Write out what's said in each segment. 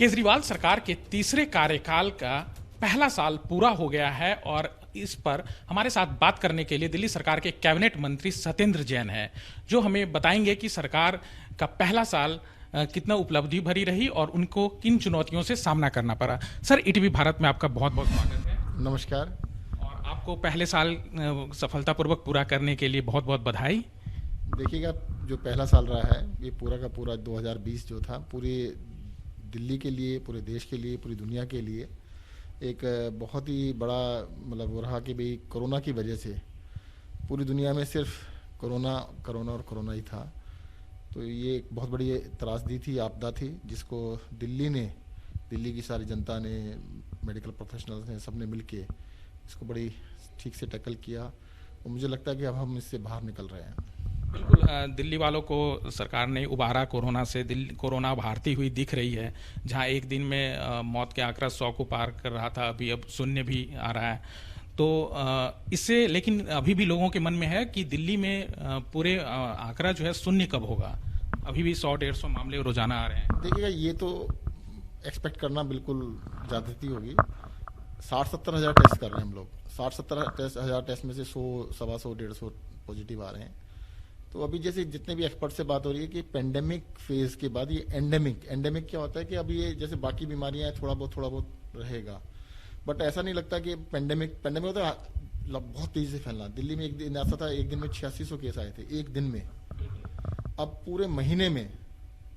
केजरीवाल सरकार के तीसरे कार्यकाल का पहला साल पूरा हो गया है और इस पर हमारे साथ बात करने के लिए दिल्ली सरकार के कैबिनेट मंत्री सत्येंद्र जैन हैं, जो हमें बताएंगे कि सरकार का पहला साल कितना उपलब्धि भरी रही और उनको किन चुनौतियों से सामना करना पड़ा। सर, ईटीवी भारत में आपका बहुत बहुत स्वागत है। नमस्कार। और आपको पहले साल सफलतापूर्वक पूरा करने के लिए बहुत बहुत बधाई। देखिएगा, जो पहला साल रहा है ये पूरा का पूरा 2020 जो था, पूरी दिल्ली के लिए, पूरे देश के लिए, पूरी दुनिया के लिए एक बहुत ही बड़ा मतलब वो रहा कि भाई कोरोना की वजह से पूरी दुनिया में सिर्फ कोरोना कोरोना और कोरोना ही था। तो ये एक बहुत बड़ी त्रासदी थी, आपदा थी, जिसको दिल्ली की सारी जनता ने, मेडिकल प्रोफेशनल्स ने, सबने मिलके इसको बड़ी ठीक से टैकल किया और मुझे लगता है कि अब हम इससे बाहर निकल रहे हैं। बिल्कुल, दिल्ली वालों को सरकार ने उबारा कोरोना से। कोरोना भारती हुई दिख रही है, जहां एक दिन में मौत के आंकड़ा 100 को पार कर रहा था, अभी अब शून्य भी आ रहा है। तो इससे लेकिन अभी भी लोगों के मन में है कि दिल्ली में पूरे आंकड़ा जो है शून्य कब होगा। अभी भी 100-150 मामले रोजाना आ रहे हैं। देखिएगा, ये तो एक्सपेक्ट करना बिल्कुल ज्यादती होगी। 60-70 हज़ार टेस्ट कर रहे हैं हम लोग। 60-70 हज़ार टेस्ट में से 100, 125, 150 पॉजिटिव आ रहे हैं। तो अभी जैसे जितने भी एक्सपर्ट से बात हो रही है कि पेंडेमिक फेज के बाद ये एंडेमिक क्या होता है कि अभी ये जैसे बाकी बीमारियां हैं, थोड़ा बहुत रहेगा, बट ऐसा नहीं लगता कि पेंडेमिक होता है बहुत तेजी से फैलना। दिल्ली में एक दिन ऐसा था, एक दिन में 8600 केस आए थे एक दिन में। अब पूरे महीने में,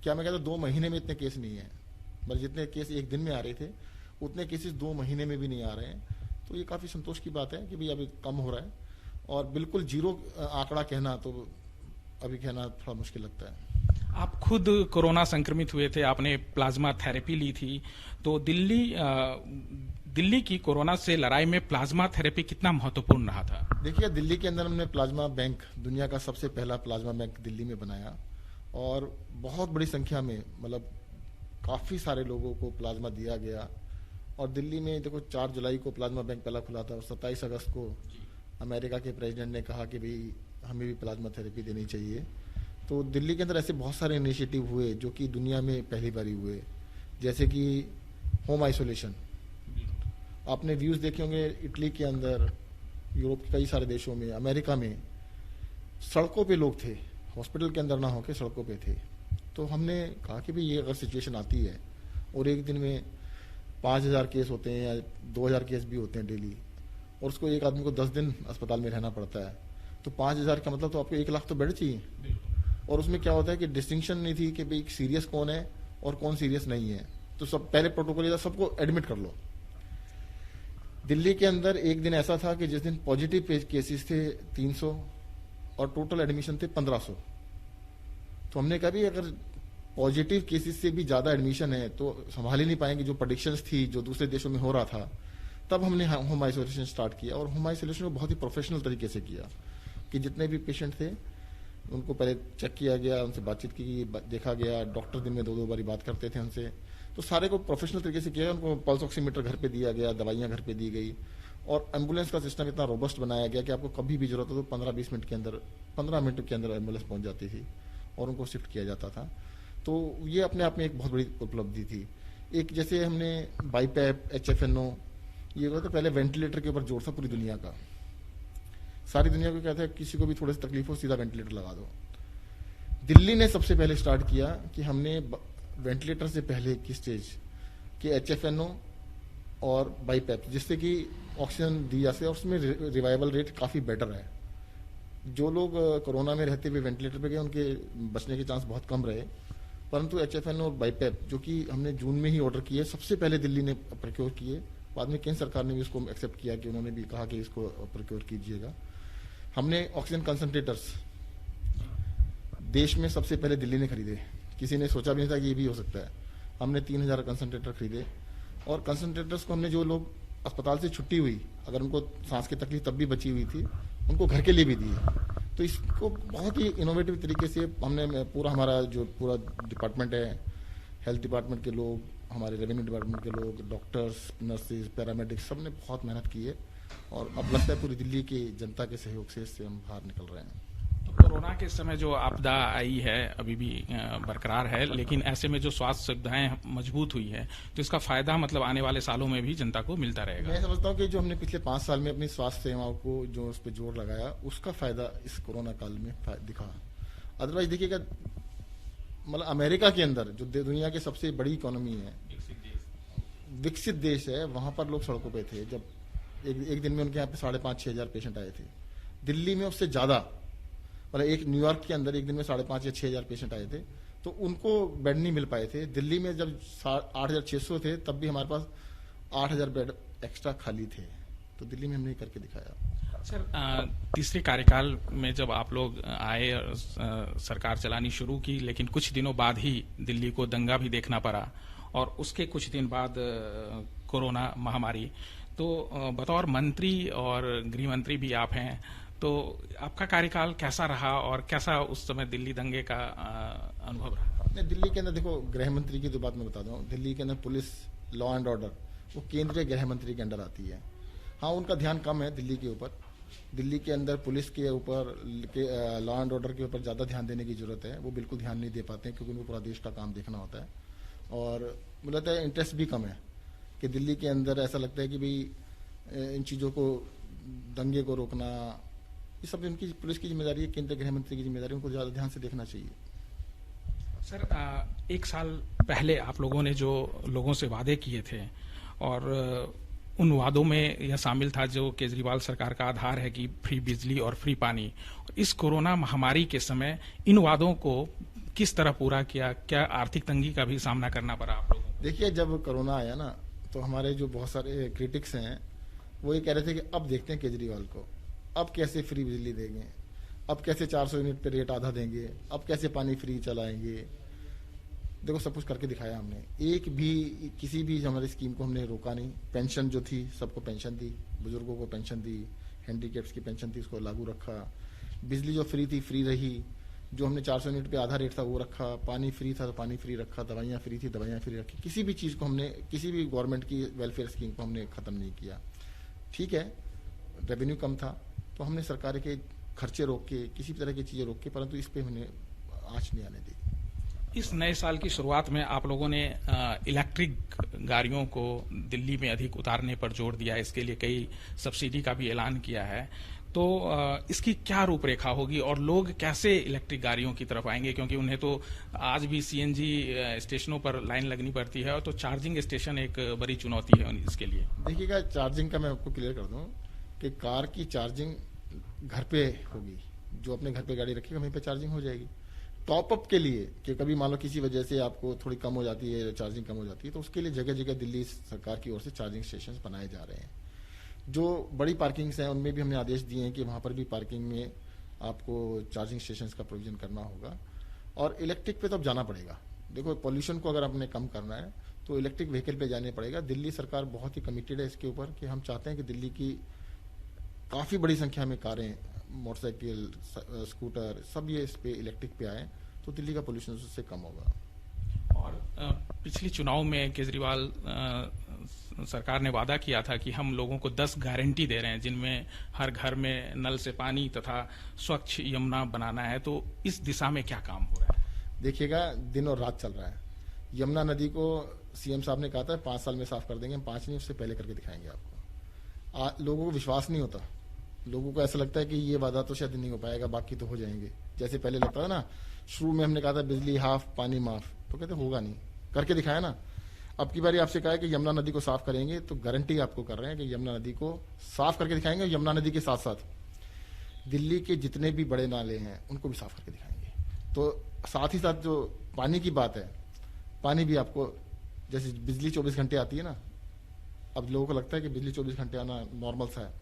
क्या मैं कहता हूँ 2 महीने में इतने केस नहीं है, मतलब जितने केस एक दिन में आ रहे थे उतने केसेस 2 महीने में भी नहीं आ रहे हैं। तो ये काफी संतोष की बात है कि भाई अभी कम हो रहा है। और बिल्कुल जीरो आंकड़ा कहना तो अभी कहना थोड़ा मुश्किल लगता है। आप खुद कोरोना संक्रमित हुए थे, आपने प्लाज्मा थेरेपी ली थी, तो दिल्ली की कोरोना से लड़ाई में प्लाज्मा थेरेपी कितना महत्वपूर्ण रहा था? देखिए, दिल्ली के अंदर हमने प्लाज्मा बैंक, दुनिया का सबसे पहला प्लाज्मा बैंक दिल्ली में बनाया और बहुत बड़ी संख्या में, मतलब काफी सारे लोगों को प्लाज्मा दिया गया। और दिल्ली में देखो, 4 जुलाई को प्लाज्मा बैंक पहला खुला था और 27 अगस्त को अमेरिका के प्रेसिडेंट ने कहा कि भाई हमें भी प्लाज्मा थेरेपी देनी चाहिए। तो दिल्ली के अंदर ऐसे बहुत सारे इनिशिएटिव हुए जो कि दुनिया में पहली बार हुए, जैसे कि होम आइसोलेशन। आपने व्यूज देखे होंगे, इटली के अंदर, यूरोप के कई सारे देशों में, अमेरिका में सड़कों पे लोग थे, हॉस्पिटल के अंदर ना होके सड़कों पे थे। तो हमने कहा कि भाई ये अगर सिचुएशन आती है और एक दिन में 5000 केस होते हैं या 2000 केस भी होते हैं डेली, और उसको एक आदमी को 10 दिन अस्पताल में रहना पड़ता है, तो 5000 का मतलब तो आपको 1 लाख तो बेड चाहिए। और उसमें क्या होता है कि डिस्टिंक्शन नहीं थी कि भाई सीरियस कौन है और कौन सीरियस नहीं है। तो सब पहले प्रोटोकॉल था, सबको एडमिट कर लो। दिल्ली के अंदर एक दिन ऐसा था कि जिस दिन पॉजिटिव केसेस थे 300 और टोटल एडमिशन थे 1500। तो हमने कहा भी अगर पॉजिटिव केसेस से भी ज्यादा एडमिशन है तो संभाल ही नहीं पाएंगे, जो प्रेडिक्शंस थी, जो दूसरे देशों में हो रहा था। तब हमने होम आइसोलेशन स्टार्ट किया और होम आइसोलेशन को बहुत ही प्रोफेशनल तरीके से किया कि जितने भी पेशेंट थे उनको पहले चेक किया गया, उनसे बातचीत की, देखा गया। डॉक्टर दिन में 2-2 बारी बात करते थे उनसे। तो सारे को प्रोफेशनल तरीके से किया। उनको पल्स ऑक्सीमीटर घर पे दिया गया, दवाइयां घर पे दी गई और एम्बुलेंस का सिस्टम इतना रोबस्ट बनाया गया कि आपको कभी भी जरूरत हो तो 15-20 मिनट के अंदर, 15 मिनट के अंदर एम्बुलेंस पहुंच जाती थी और उनको शिफ्ट किया जाता था। तो ये अपने आप में एक बहुत बड़ी उपलब्धि थी। एक जैसे हमने बाईपैप, HFNO, ये तो पहले वेंटिलेटर के ऊपर जोर था पूरी दुनिया का। सारी दुनिया को कहता है किसी को भी थोड़ी सी तकलीफ हो सीधा वेंटिलेटर लगा दो। दिल्ली ने सबसे पहले स्टार्ट किया कि हमने वेंटिलेटर से पहले की स्टेज कि HFNO और बाईपैप, जिससे कि ऑक्सीजन दी जा सके और उसमें रिवाइवल रेट काफी बेटर है। जो लोग कोरोना में रहते हुए वेंटिलेटर पे गए उनके बचने के चांस बहुत कम रहे, परंतु HFNO और बाईपैप जो कि हमने जून में ही ऑर्डर किए, सबसे पहले दिल्ली ने प्रोक्योर किए। बाद में केंद्र सरकार ने भी इसको एक्सेप्ट किया कि उन्होंने भी कहा कि इसको प्रोक्योर कीजिएगा। हमने ऑक्सीजन कंसंट्रेटर्स देश में सबसे पहले दिल्ली ने खरीदे। किसी ने सोचा भी नहीं था कि ये भी हो सकता है। हमने 3000 कंसंट्रेटर खरीदे और कंसंट्रेटर्स को हमने, जो लोग अस्पताल से छुट्टी हुई, अगर उनको सांस की तकलीफ तब भी बची हुई थी, उनको घर के लिए भी दी। तो इसको बहुत ही इनोवेटिव तरीके से हमने हमारा जो पूरा डिपार्टमेंट है, हेल्थ डिपार्टमेंट के लोग, हमारे रेवेन्यू डिपार्टमेंट के लोग, डॉक्टर्स, नर्सेज, पैरामेडिक्स, सबने बहुत मेहनत की है और अब लगता है पूरी दिल्ली की जनता के सहयोग से इससे हम बाहर निकल रहे हैं। तो कोरोना के समय जो आपदा आई है अभी भी बरकरार है, लेकिन ऐसे में जो स्वास्थ्य सुविधाएं मजबूत हुई है तो इसका फायदा मतलब आने वाले सालों में भी जनता को मिलता रहेगा। मैं समझता हूँ कि जो हमने पिछले 5 साल में अपनी स्वास्थ्य सेवाओं को जो उस पर जोर लगाया, उसका फायदा इस कोरोना काल में दिखा। अदरवाइज देखिएगा, मतलब अमेरिका के अंदर जो दुनिया की सबसे बड़ी इकोनॉमी है, विकसित देश है, वहां पर लोग सड़कों पे थे जब एक दिन में उनके यहाँ पे 5,500-6 हजार पेशेंट आए थे। दिल्ली में उससे ज्यादा, मतलब एक न्यूयॉर्क के अंदर एक दिन में 5,500 या 6 हजार पेशेंट आए थे, तो उनको बेड नहीं मिल पाए थे। दिल्ली में जब 8,600 थे तब भी हमारे पास 8,000 बेड एक्स्ट्रा खाली थे। तो दिल्ली में हमने करके दिखाया। सर, तीसरे कार्यकाल में जब आप लोग आए और सरकार चलानी शुरू की, लेकिन कुछ दिनों बाद ही दिल्ली को दंगा भी देखना पड़ा और उसके कुछ दिन बाद कोरोना महामारी। तो बतौर मंत्री और गृह मंत्री भी आप हैं, तो आपका कार्यकाल कैसा रहा और कैसा उस समय दिल्ली दंगे का अनुभव रहा? नहीं, दिल्ली के अंदर देखो, गृह मंत्री की तो बात मैं बता दूं, दिल्ली के अंदर पुलिस, लॉ एंड ऑर्डर वो केंद्रीय गृह मंत्री के अंडर आती है। हाँ, उनका ध्यान कम है दिल्ली के ऊपर। दिल्ली के अंदर पुलिस के ऊपर, लॉ एंड ऑर्डर के ऊपर ज्यादा ध्यान देने की जरूरत है। वो बिल्कुल ध्यान नहीं दे पाते हैं क्योंकि उनको पूरा देश का काम देखना होता है और मुझे लगता है इंटरेस्ट भी कम है कि दिल्ली के अंदर ऐसा लगता है कि भाई इन चीजों को, दंगे को रोकना, ये सब उनकी पुलिस की जिम्मेदारी है, केंद्रीय गृह मंत्री की जिम्मेदारी, उनको ज्यादा ध्यान से देखना चाहिए। सर, 1 साल पहले आप लोगों ने जो लोगों से वादे किए थे और उन वादों में यह शामिल था जो केजरीवाल सरकार का आधार है कि फ्री बिजली और फ्री पानी। इस कोरोना महामारी के समय इन वादों को किस तरह पूरा किया? क्या आर्थिक तंगी का भी सामना करना पड़ा आप लोगों को? देखिए, जब कोरोना आया ना तो हमारे जो बहुत सारे क्रिटिक्स हैं वो ये कह रहे थे कि अब देखते हैं केजरीवाल को, अब कैसे फ्री बिजली देंगे, अब कैसे 400 यूनिट पे रेट आधा देंगे, अब कैसे पानी फ्री चलाएंगे। देखो, सब कुछ करके दिखाया हमने। एक भी किसी भी हमारी स्कीम को हमने रोका नहीं। पेंशन जो थी सबको पेंशन दी, बुजुर्गों को पेंशन दी, हैंडीकैप्स की पेंशन थी उसको लागू रखा। बिजली जो फ्री थी फ्री रही, जो हमने 400 यूनिट पे आधा रेट था वो रखा। पानी फ्री था तो पानी फ्री रखा, दवाइयाँ फ्री थी दवाइयाँ फ्री रखी। किसी भी चीज़ को हमने, किसी भी गवर्नमेंट की वेलफेयर स्कीम को हमने खत्म नहीं किया। ठीक है, रेवेन्यू कम था तो हमने सरकार के खर्चे रोक के, किसी भी तरह की चीज़ें रोक के, परंतु इस पे हमने आँच नहीं आने दी। इस नए साल की शुरुआत में आप लोगों ने इलेक्ट्रिक गाड़ियों को दिल्ली में अधिक उतारने पर जोर दिया। इसके लिए कई सब्सिडी का भी ऐलान किया है। तो इसकी क्या रूपरेखा होगी और लोग कैसे इलेक्ट्रिक गाड़ियों की तरफ आएंगे? क्योंकि उन्हें तो आज भी सीएनजी स्टेशनों पर लाइन लगनी पड़ती है और तो चार्जिंग स्टेशन एक बड़ी चुनौती है इसके लिए। देखिएगा, चार्जिंग का मैं आपको क्लियर कर दूं कि कार की चार्जिंग घर पे होगी। जो अपने घर पे गाड़ी रखेगा वहीं पे चार्जिंग हो जाएगी। टॉप अप के लिए कि कभी मान लो किसी वजह से आपको थोड़ी कम हो जाती है, चार्जिंग कम हो जाती है, तो उसके लिए जगह जगह दिल्ली सरकार की ओर से चार्जिंग स्टेशन बनाए जा रहे हैं। जो बड़ी पार्किंग्स हैं उनमें भी हमने आदेश दिए हैं कि वहां पर भी पार्किंग में आपको चार्जिंग स्टेशन का प्रोविजन करना होगा। और इलेक्ट्रिक पे तो अब जाना पड़ेगा। देखो, पॉल्यूशन को अगर आपने कम करना है तो इलेक्ट्रिक व्हीकल पे जाने पड़ेगा। दिल्ली सरकार बहुत ही कमिटेड है इसके ऊपर कि हम चाहते हैं कि दिल्ली की काफी बड़ी संख्या में कारें, मोटरसाइकिल, स्कूटर, सब ये इस पे इलेक्ट्रिक पे आए तो दिल्ली का पोल्यूशन उससे कम होगा। और पिछले चुनाव में केजरीवाल सरकार ने वादा किया था कि हम लोगों को 10 गारंटी दे रहे हैं जिनमें हर घर में नल से पानी तथा स्वच्छ यमुना बनाना है। तो इस दिशा में क्या काम हो रहा है? देखिएगा, दिन और रात चल रहा है। यमुना नदी को सीएम साहब ने कहा था 5 साल में साफ कर देंगे। हम 5 नहीं, उससे पहले करके दिखाएंगे आपको। लोगों को विश्वास नहीं होता। लोगों को ऐसा लगता है कि ये वादा तो शायद नहीं हो पाएगा, बाकी तो हो जाएंगे। जैसे पहले लगता था ना, शुरू में हमने कहा था बिजली हाफ पानी माफ, तो कहते होगा नहीं, करके दिखाया ना। अब की बारी आपसे कहा है कि यमुना नदी को साफ करेंगे, तो गारंटी आपको कर रहे हैं कि यमुना नदी को साफ करके दिखाएंगे। यमुना नदी के साथ साथ दिल्ली के जितने भी बड़े नाले हैं उनको भी साफ करके दिखाएंगे। तो साथ ही साथ जो पानी की बात है, पानी भी आपको, जैसे बिजली 24 घंटे आती है ना, अब लोगों को लगता है कि बिजली 24 घंटे आना नॉर्मल सा है,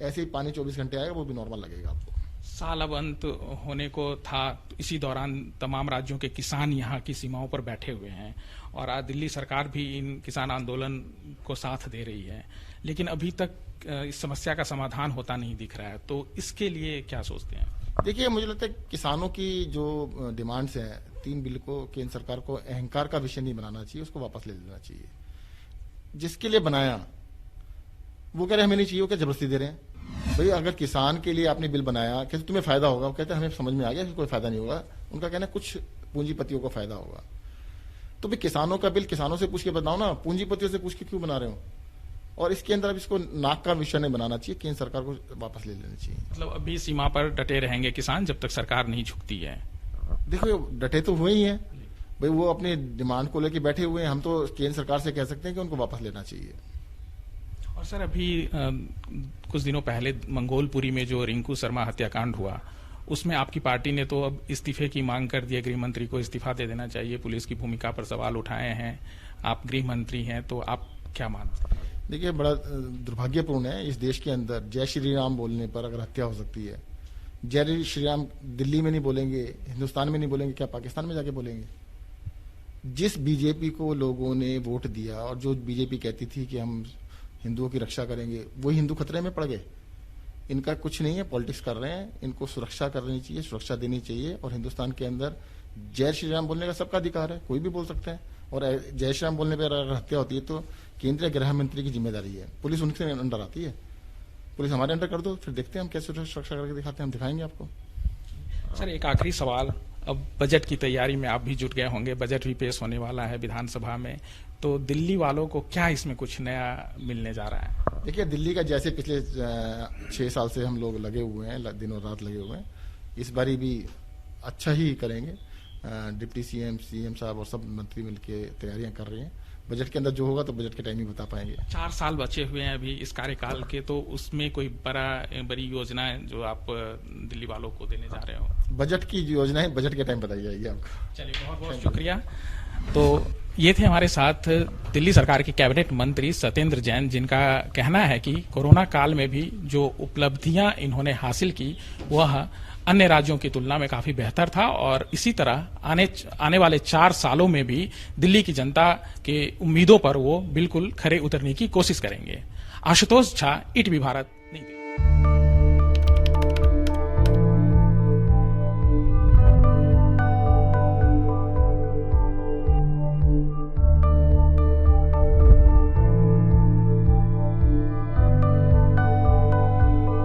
ऐसे ही पानी 24 घंटे आएगा, वो भी नॉर्मल लगेगा आपको। साल अब अंत होने को था, इसी दौरान तमाम राज्यों के किसान यहाँ की सीमाओं पर बैठे हुए हैं और आज दिल्ली सरकार भी इन किसान आंदोलन को साथ दे रही है, लेकिन अभी तक इस समस्या का समाधान होता नहीं दिख रहा है। तो इसके लिए क्या सोचते हैं? देखिए, मुझे लगता है किसानों की जो डिमांड्स हैं, 3 बिल को केंद्र सरकार को अहंकार का विषय नहीं बनाना चाहिए, उसको वापस ले लेना चाहिए। जिसके लिए बनाया वो कह रहे हमें नहीं चाहिए, वो क्या जबरदस्ती दे रहे हैं? भाई अगर किसान के लिए आपने बिल बनाया, कहते तुम्हें फायदा होगा, वो कहते हैं हमें समझ में आ गया कि कोई फायदा नहीं होगा, उनका कहना है कुछ पूंजीपतियों को फायदा होगा। तो भाई किसानों का बिल किसानों से पूछ के बनाओ ना, पूंजीपतियों से पूछ के क्यों बना रहे हो? और इसके अंदर अब इसको नाक का विषय नहीं बनाना चाहिए, केंद्र सरकार को वापस ले लेना चाहिए। मतलब अभी सीमा पर डटे रहेंगे किसान जब तक सरकार नहीं झुकती है। देखो डटे तो हुए ही हैं भाई, वो अपनी डिमांड को लेके बैठे हुए हैं, हम तो केंद्र सरकार से कह सकते हैं कि उनको वापस लेना चाहिए। और सर अभी कुछ दिनों पहले मंगोलपुरी में जो रिंकू शर्मा हत्याकांड हुआ, उसमें आपकी पार्टी ने तो अब इस्तीफे की मांग कर दी है, गृह मंत्री को इस्तीफा दे देना चाहिए, पुलिस की भूमिका पर सवाल उठाए हैं, आप गृह मंत्री हैं, तो आप क्या मानते हैं? देखिए बड़ा दुर्भाग्यपूर्ण है इस देश के अंदर जय श्री राम बोलने पर अगर हत्या हो सकती है। जय श्री राम दिल्ली में नहीं बोलेंगे, हिंदुस्तान में नहीं बोलेंगे, क्या पाकिस्तान में जाके बोलेंगे? जिस बीजेपी को लोगों ने वोट दिया और जो बीजेपी कहती थी कि हम हिंदुओं की रक्षा करेंगे, वही हिंदू खतरे में पड़ गए। इनका कुछ नहीं है, पॉलिटिक्स कर रहे हैं, इनको सुरक्षा करनी चाहिए, सुरक्षा देनी चाहिए। और हिंदुस्तान के अंदर जय श्री राम बोलने का सबका अधिकार है, कोई भी बोल सकता है। और जय श्री राम बोलने पर अगर हत्या होती है तो केंद्रीय गृह मंत्री की जिम्मेदारी है, पुलिस उनके अंडर आती है। पुलिस हमारे अंडर कर दो, फिर देखते हैं हम कैसे सुरक्षा करके दिखाते हैं, हम दिखाएंगे आपको। सर एक आखिरी सवाल, अब बजट की तैयारी में आप भी जुट गए होंगे, बजट भी पेश होने वाला है विधानसभा में, तो दिल्ली वालों को क्या इसमें कुछ नया मिलने जा रहा है? देखिए दिल्ली का जैसे पिछले 6 साल से हम लोग लगे हुए हैं, दिनों रात लगे हुए हैं, इस बारी भी अच्छा ही करेंगे। डिप्टी सीएम साहब और सब मंत्री मिलकर तैयारियां कर रहे हैं। बजट के अंदर जो होगा तो बजट के टाइम ही बता पाएंगे। 4 साल बचे हुए हैं अभी इस कार्यकाल के, तो उसमें कोई बड़ी योजना है जो आप दिल्ली वालों को देने जा रहे हो? बजट की योजनाएं बजट के टाइम बताई जाएगी आपको। चलिए बहुत बहुत शुक्रिया। तो ये थे हमारे साथ दिल्ली सरकार के कैबिनेट मंत्री सत्येंद्र जैन, जिनका कहना है कि कोरोना काल में भी जो उपलब्धियां इन्होंने हासिल की वह अन्य राज्यों की तुलना में काफी बेहतर था, और इसी तरह आने वाले 4 सालों में भी दिल्ली की जनता के उम्मीदों पर वो बिल्कुल खरे उतरने की कोशिश करेंगे। आशुतोष झा, ईटीवी भारत, नई दिल्ली।